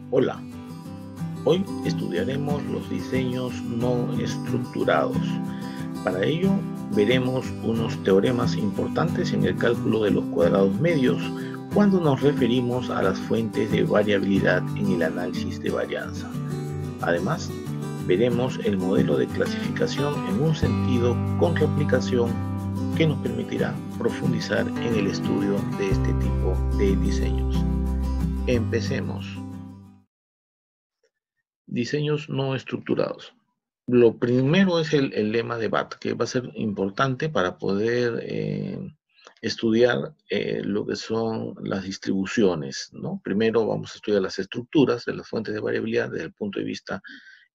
Hola, hoy estudiaremos los diseños no estructurados. Para ello, veremos unos teoremas importantes en el cálculo de los cuadrados medios cuando nos referimos a las fuentes de variabilidad en el análisis de varianza. Además, veremos el modelo de clasificación en un sentido con replicación que nos permitirá profundizar en el estudio de este tipo de diseños. Empecemos. Diseños no estructurados. Lo primero es el lema de BAT, que va a ser importante para poder estudiar lo que son las distribuciones, ¿no? Primero vamos a estudiar las estructuras de las fuentes de variabilidad desde el punto de vista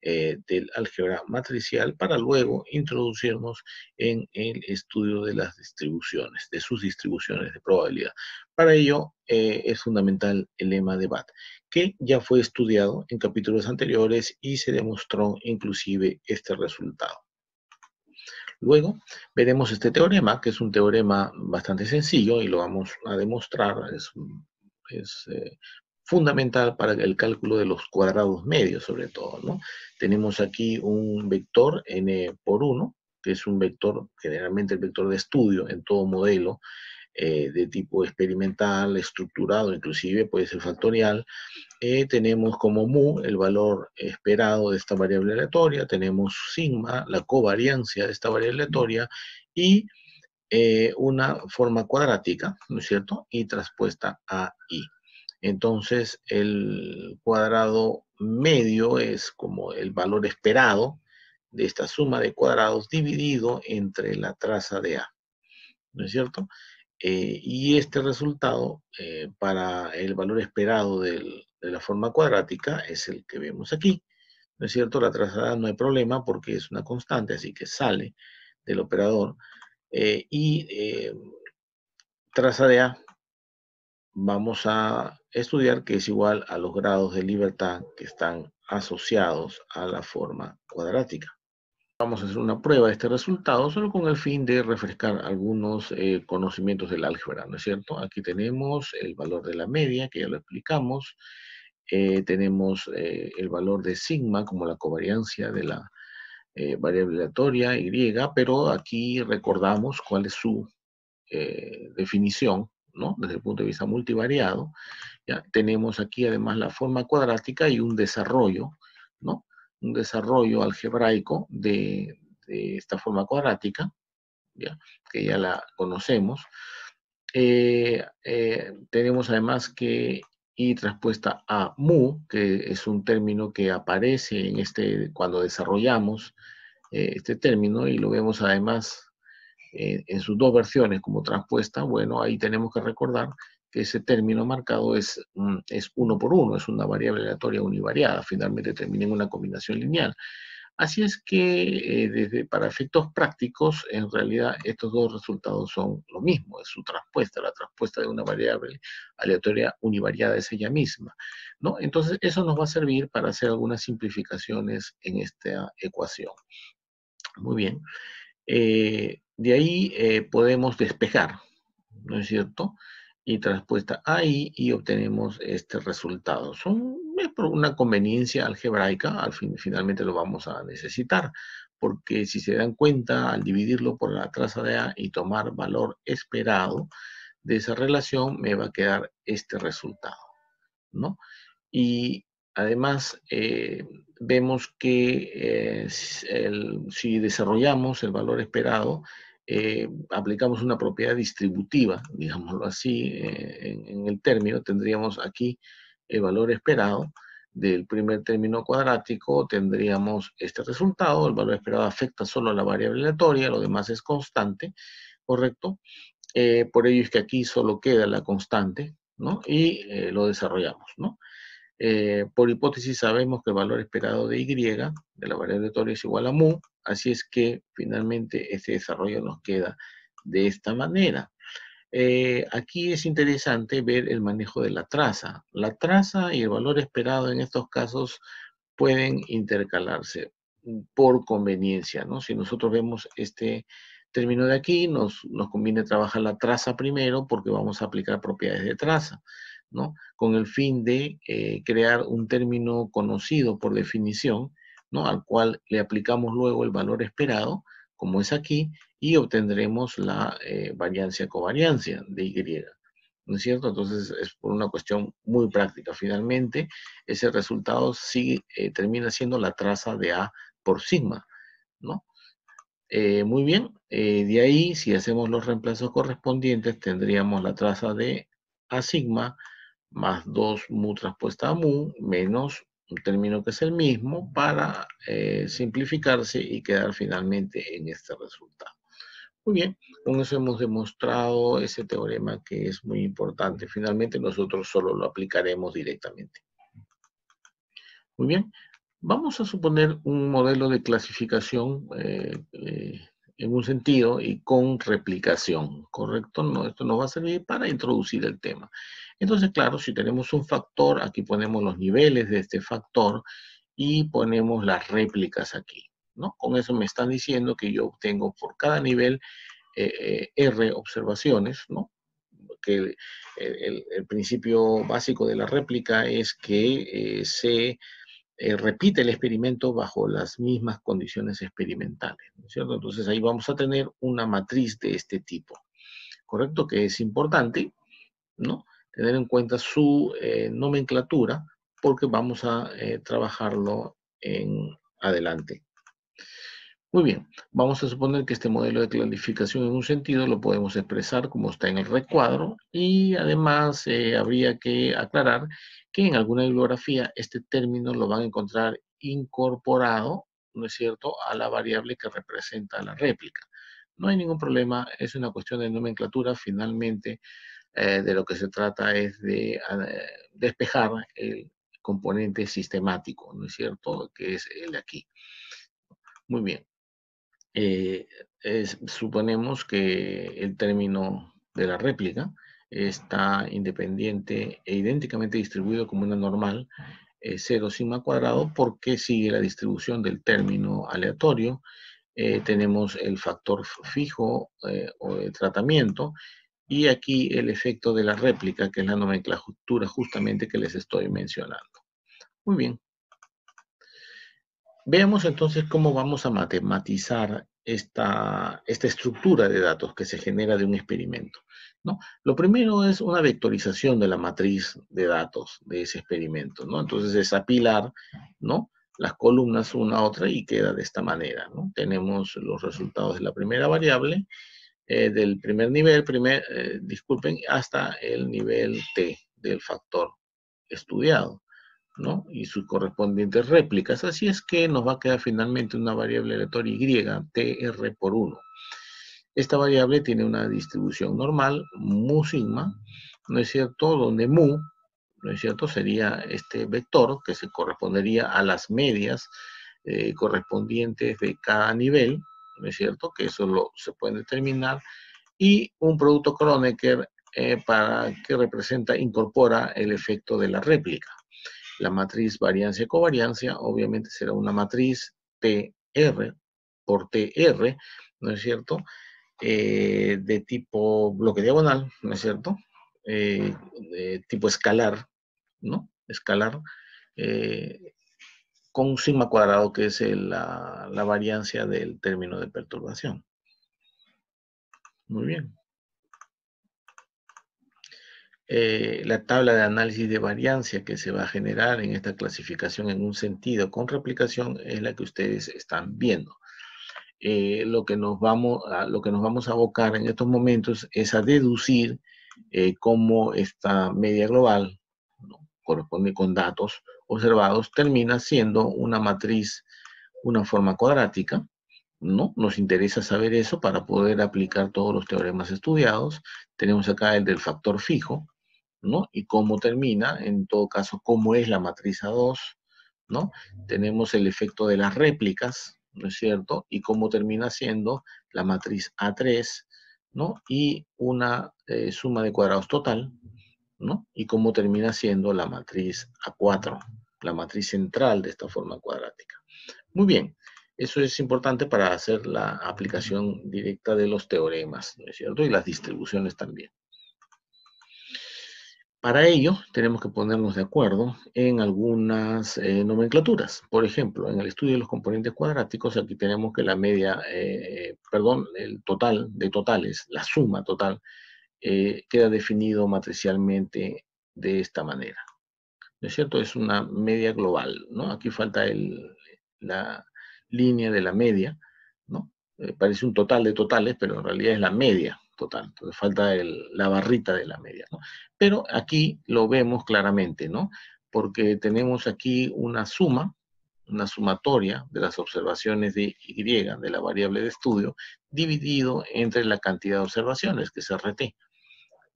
del álgebra matricial para luego introducirnos en el estudio de las distribuciones, de sus distribuciones de probabilidad. Para ello es fundamental el lema de BAT, que ya fue estudiado en capítulos anteriores y se demostró inclusive este resultado. Luego veremos este teorema, que es un teorema bastante sencillo y lo vamos a demostrar, es fundamental para el cálculo de los cuadrados medios sobre todo, ¿no? Tenemos aquí un vector n por 1, que es un vector, generalmente el vector de estudio en todo modelo, de tipo experimental, estructurado, inclusive puede ser factorial. Tenemos como mu el valor esperado de esta variable aleatoria, tenemos sigma, la covariancia de esta variable aleatoria, y una forma cuadrática, ¿no es cierto? Y traspuesta a i. Entonces, el cuadrado medio es como el valor esperado de esta suma de cuadrados dividido entre la traza de a, ¿no es cierto? Y este resultado para el valor esperado de la forma cuadrática es el que vemos aquí, ¿no es cierto? La trazada no hay problema porque es una constante, así que sale del operador. Traza de A vamos a estudiar que es igual a los grados de libertad que están asociados a la forma cuadrática. Vamos a hacer una prueba de este resultado solo con el fin de refrescar algunos conocimientos del álgebra, ¿no es cierto? Aquí tenemos el valor de la media, que ya lo explicamos. Tenemos el valor de sigma como la covariancia de la variable aleatoria y, pero aquí recordamos cuál es su definición, ¿no? Desde el punto de vista multivariado. ¿Ya? Tenemos aquí además la forma cuadrática y un desarrollo, ¿no? Un desarrollo algebraico de esta forma cuadrática, ¿ya? Que ya la conocemos. Tenemos además que y traspuesta a mu, que es un término que aparece en cuando desarrollamos este término, y lo vemos además en sus dos versiones como traspuesta. Bueno, ahí tenemos que recordar que ese término marcado es 1 por 1, es una variable aleatoria univariada, finalmente termina en una combinación lineal. Así es que para efectos prácticos, en realidad estos dos resultados son lo mismo, es su traspuesta, la traspuesta de una variable aleatoria univariada es ella misma, ¿no? Entonces eso nos va a servir para hacer algunas simplificaciones en esta ecuación. Muy bien. De ahí podemos despejar, ¿no es cierto? Y traspuesta ahí y obtenemos este resultado. Es por una conveniencia algebraica, finalmente lo vamos a necesitar, porque si se dan cuenta, al dividirlo por la traza de A y tomar valor esperado de esa relación, me va a quedar este resultado, ¿no? Y además vemos que si desarrollamos el valor esperado, aplicamos una propiedad distributiva, digámoslo así, en el término, tendríamos aquí el valor esperado del primer término cuadrático, tendríamos este resultado. El valor esperado afecta solo a la variable aleatoria, lo demás es constante, ¿correcto? Por ello es que aquí solo queda la constante, ¿no? Y lo desarrollamos, ¿no? Por hipótesis sabemos que el valor esperado de y, de la variable aleatoria, es igual a mu, así es que finalmente este desarrollo nos queda de esta manera. Aquí es interesante ver el manejo de la traza. La traza y el valor esperado en estos casos pueden intercalarse por conveniencia, ¿no? Si nosotros vemos este término de aquí, nos conviene trabajar la traza primero porque vamos a aplicar propiedades de traza. ¿no? Con el fin de crear un término conocido por definición, ¿no? Al cual le aplicamos luego el valor esperado, como es aquí, y obtendremos la variancia covariancia de Y. ¿No es cierto? Entonces es por una cuestión muy práctica. Finalmente, ese resultado sí termina siendo la traza de A por sigma, ¿no? Muy bien, de ahí, si hacemos los reemplazos correspondientes, tendríamos la traza de A sigma más 2 mu traspuesta a mu, menos un término que es el mismo, para simplificarse y quedar finalmente en este resultado. Muy bien, con eso hemos demostrado ese teorema que es muy importante. Finalmente nosotros solo lo aplicaremos directamente. Muy bien, vamos a suponer un modelo de clasificación en un sentido y con replicación, ¿correcto? No, esto nos va a servir para introducir el tema. Entonces, claro, si tenemos un factor, aquí ponemos los niveles de este factor y ponemos las réplicas aquí, ¿no? Con eso me están diciendo que yo obtengo por cada nivel R observaciones, ¿no? Que el principio básico de la réplica es que se repite el experimento bajo las mismas condiciones experimentales, ¿no es cierto? Entonces ahí vamos a tener una matriz de este tipo, ¿correcto? Que es importante, ¿no? Tener en cuenta su nomenclatura porque vamos a trabajarlo en adelante. Muy bien, vamos a suponer que este modelo de clasificación en un sentido lo podemos expresar como está en el recuadro y además habría que aclarar que en alguna bibliografía este término lo van a encontrar incorporado, ¿no es cierto?, a la variable que representa la réplica. No hay ningún problema, es una cuestión de nomenclatura, finalmente de lo que se trata es de despejar el componente sistemático, ¿no es cierto?, que es el de aquí. Muy bien. Suponemos que el término de la réplica está independiente e idénticamente distribuido como una normal 0 sigma cuadrado porque sigue la distribución del término aleatorio. Tenemos el factor fijo o de tratamiento y aquí el efecto de la réplica, que es la nomenclatura justamente que les estoy mencionando. Muy bien. Veamos entonces cómo vamos a matematizar esta estructura de datos que se genera de un experimento, ¿no? Lo primero es una vectorización de la matriz de datos de ese experimento, ¿no? Entonces es apilar, ¿no?, las columnas una a otra y queda de esta manera, ¿no? Tenemos los resultados de la primera variable, del primer nivel, disculpen, hasta el nivel T del factor estudiado, ¿no? Y sus correspondientes réplicas. Así es que nos va a quedar finalmente una variable aleatoria Y, TR por 1. Esta variable tiene una distribución normal, mu sigma, ¿no es cierto? Donde mu, ¿no es cierto?, sería este vector que se correspondería a las medias correspondientes de cada nivel, ¿no es cierto?, que eso se puede determinar, y un producto Kronecker para que incorpora el efecto de la réplica. La matriz variancia-covariancia obviamente será una matriz PR por TR, ¿no es cierto?, de tipo bloque diagonal, ¿no es cierto?, de tipo escalar, ¿no? Escalar, con un sigma cuadrado, que es la variancia del término de perturbación. Muy bien. La tabla de análisis de variancia que se va a generar en esta clasificación en un sentido con replicación es la que ustedes están viendo. Lo que nos vamos a abocar en estos momentos es a deducir cómo esta media global, ¿no?, corresponde con datos observados, termina siendo una matriz, una forma cuadrática, ¿no? Nos interesa saber eso para poder aplicar todos los teoremas estudiados. Tenemos acá el del factor fijo, ¿no? Y cómo termina, en todo caso, cómo es la matriz A2, ¿no? Tenemos el efecto de las réplicas, ¿no es cierto? Y cómo termina siendo la matriz A3, ¿no? Y una suma de cuadrados total, ¿no? Y cómo termina siendo la matriz A4, la matriz central de esta forma cuadrática. Muy bien, eso es importante para hacer la aplicación directa de los teoremas, ¿no es cierto? Y las distribuciones también. Para ello, tenemos que ponernos de acuerdo en algunas nomenclaturas. Por ejemplo, en el estudio de los componentes cuadráticos, aquí tenemos que la media, perdón, el total de totales, la suma total, queda definido matricialmente de esta manera. ¿No es cierto? Es una media global, ¿no? Aquí falta la línea de la media, ¿no? Parece un total de totales, pero en realidad es la media total. Entonces falta la barrita de la media, ¿no? Pero aquí lo vemos claramente, ¿no? Porque tenemos aquí una suma, una sumatoria de las observaciones de Y, de la variable de estudio, dividido entre la cantidad de observaciones, que es RT.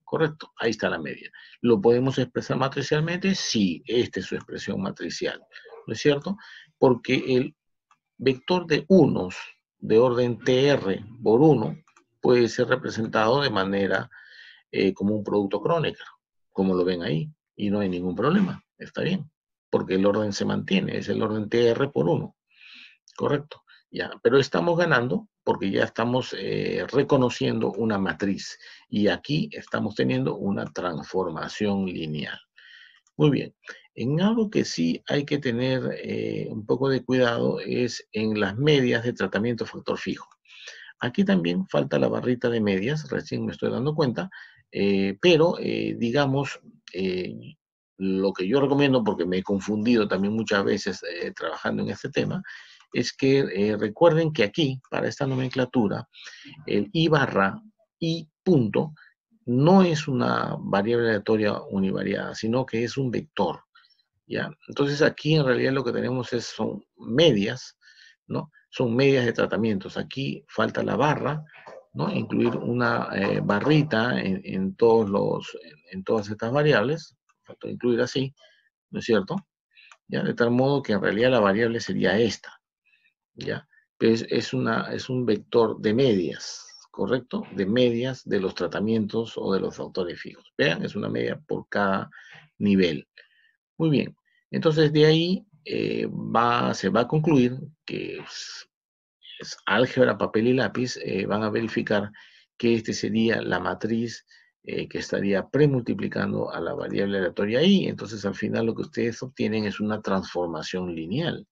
Correcto, ahí está la media. ¿Lo podemos expresar matricialmente? Sí, esta es su expresión matricial, ¿no es cierto? Porque el vector de unos de orden TR por 1 puede ser representado de manera como un producto Kronecker, como lo ven ahí, y no hay ningún problema, está bien, porque el orden se mantiene, es el orden TR por 1. Correcto, ya, pero estamos ganando porque ya estamos reconociendo una matriz y aquí estamos teniendo una transformación lineal. Muy bien, en algo que sí hay que tener un poco de cuidado es en las medias de tratamiento factor fijo. Aquí también falta la barrita de medias, recién me estoy dando cuenta, pero digamos, lo que yo recomiendo, porque me he confundido también muchas veces trabajando en este tema, es que recuerden que aquí, para esta nomenclatura, el I barra I punto no es una variable aleatoria univariada, sino que es un vector, ¿ya? Entonces aquí en realidad lo que tenemos son medias, ¿no? Son medias de tratamientos. Aquí falta la barra, ¿no? Incluir una barrita en todas estas variables, falta incluir así, ¿no es cierto? ¿Ya? De tal modo que en realidad la variable sería esta, ¿ya? Pero es un vector de medias, ¿correcto? De medias de los tratamientos o de los factores fijos. Vean, es una media por cada nivel. Muy bien, entonces de ahí se va a concluir que es álgebra, papel y lápiz, van a verificar que este sería la matriz que estaría premultiplicando a la variable aleatoria i. Entonces al final lo que ustedes obtienen es una transformación lineal,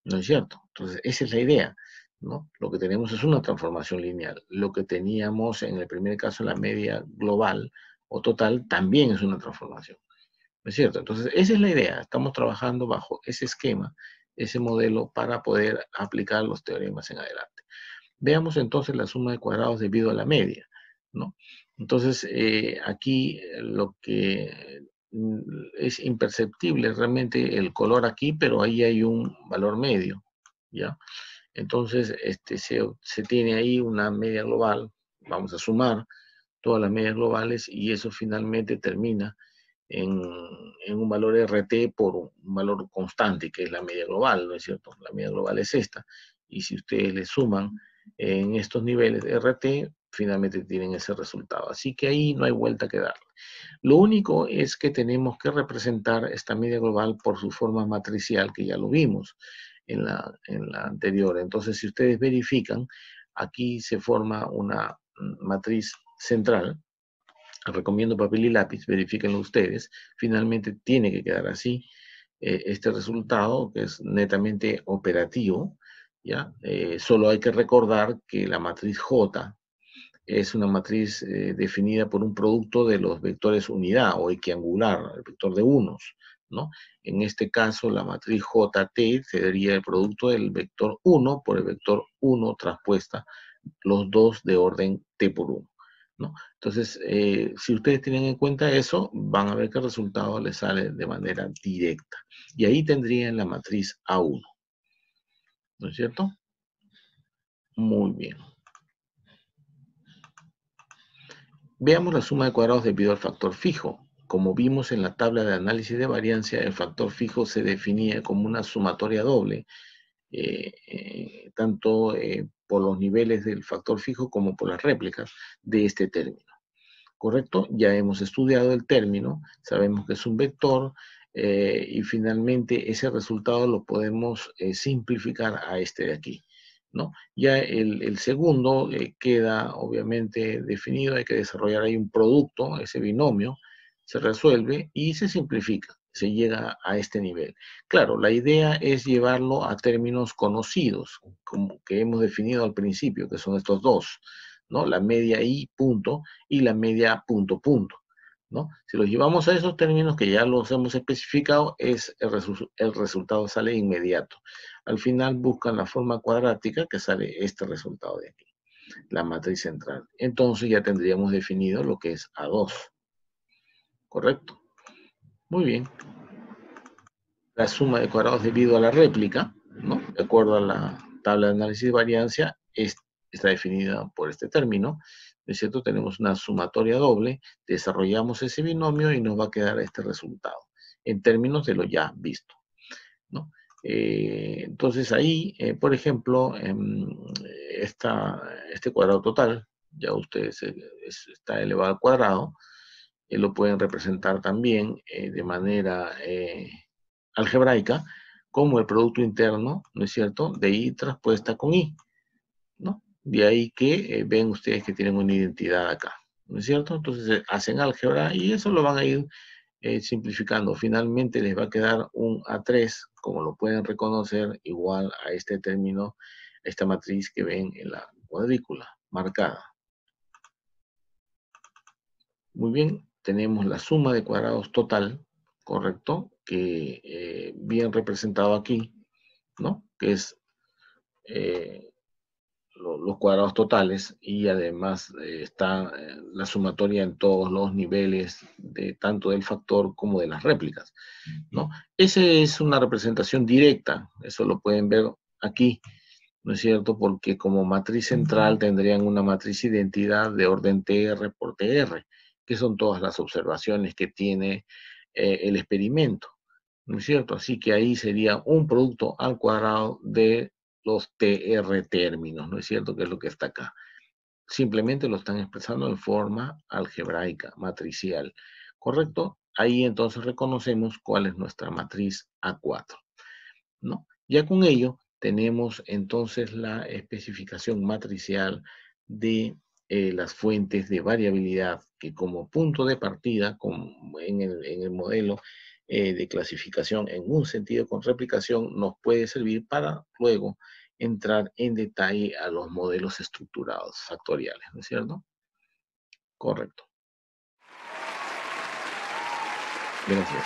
¿no es cierto? Entonces esa es la idea, ¿no? Lo que tenemos es una transformación lineal. Lo que teníamos en el primer caso, la media global o total, también es una transformación. ¿No es cierto? Entonces, esa es la idea. Estamos trabajando bajo ese esquema, ese modelo para poder aplicar los teoremas en adelante. Veamos entonces la suma de cuadrados debido a la media, ¿no? Entonces, aquí lo que es imperceptible realmente el color aquí, pero ahí hay un valor medio, ¿ya? Entonces, se tiene ahí una media global, vamos a sumar todas las medias globales y eso finalmente termina en, en un valor RT por un valor constante, que es la media global, ¿no es cierto? La media global es esta. Y si ustedes le suman en estos niveles de RT, finalmente tienen ese resultado. Así que ahí no hay vuelta que darle. Lo único es que tenemos que representar esta media global por su forma matricial, que ya lo vimos en la anterior. Entonces, si ustedes verifican, aquí se forma una matriz central. Recomiendo papel y lápiz, verifíquenlo ustedes. Finalmente tiene que quedar así este resultado, que es netamente operativo, ¿ya? Solo hay que recordar que la matriz J es una matriz definida por un producto de los vectores unidad o equiangular, el vector de unos, ¿no? En este caso, la matriz JT sería el producto del vector 1 por el vector 1 transpuesta, los dos de orden T por 1. ¿No? Entonces, si ustedes tienen en cuenta eso, van a ver que el resultado les sale de manera directa. Y ahí tendrían la matriz A1. ¿No es cierto? Muy bien. Veamos la suma de cuadrados debido al factor fijo. Como vimos en la tabla de análisis de variancia, el factor fijo se definía como una sumatoria doble, tanto por los niveles del factor fijo como por las réplicas de este término. ¿Correcto? Ya hemos estudiado el término, sabemos que es un vector y finalmente ese resultado lo podemos simplificar a este de aquí, ¿no? Ya el segundo queda obviamente definido, hay que desarrollar ahí un producto, ese binomio, se resuelve y se simplifica, se llega a este nivel. Claro, la idea es llevarlo a términos conocidos, como que hemos definido al principio, que son estos dos, ¿no? La media I punto y la media punto punto, ¿no? Si los llevamos a esos términos que ya los hemos especificado, el resultado sale inmediato. Al final buscan la forma cuadrática que sale este resultado de aquí, la matriz central. Entonces ya tendríamos definido lo que es A2. ¿Correcto? Muy bien. La suma de cuadrados debido a la réplica, ¿no? De acuerdo a la tabla de análisis de variancia, está definida por este término. ¿No es cierto? Tenemos una sumatoria doble, desarrollamos ese binomio y nos va a quedar este resultado, en términos de lo ya visto, ¿no? Entonces ahí, por ejemplo, este cuadrado total, ya ustedes está elevado al cuadrado, lo pueden representar también de manera algebraica como el producto interno, ¿no es cierto?, de I traspuesta con I, ¿no? De ahí que ven ustedes que tienen una identidad acá, ¿no es cierto? Entonces hacen álgebra y eso lo van a ir simplificando. Finalmente les va a quedar un A3, como lo pueden reconocer, igual a este término, esta matriz que ven en la cuadrícula marcada. Muy bien, tenemos la suma de cuadrados total, ¿correcto? Que bien representado aquí, ¿no? Que es los cuadrados totales y además está la sumatoria en todos los niveles, tanto del factor como de las réplicas, ¿no? Esa es una representación directa, eso lo pueden ver aquí, ¿no es cierto? Porque como matriz central tendrían una matriz identidad de orden TR por TR, que son todas las observaciones que tiene el experimento, ¿no es cierto? Así que ahí sería un producto al cuadrado de los TR términos, ¿no es cierto? Que es lo que está acá. Simplemente lo están expresando en forma algebraica, matricial, ¿correcto? Ahí entonces reconocemos cuál es nuestra matriz A4, ¿no? Ya con ello tenemos entonces la especificación matricial de las fuentes de variabilidad que como punto de partida en el modelo de clasificación en un sentido con replicación nos puede servir para luego entrar en detalle a los modelos estructurados factoriales, ¿no es cierto? Correcto. Gracias.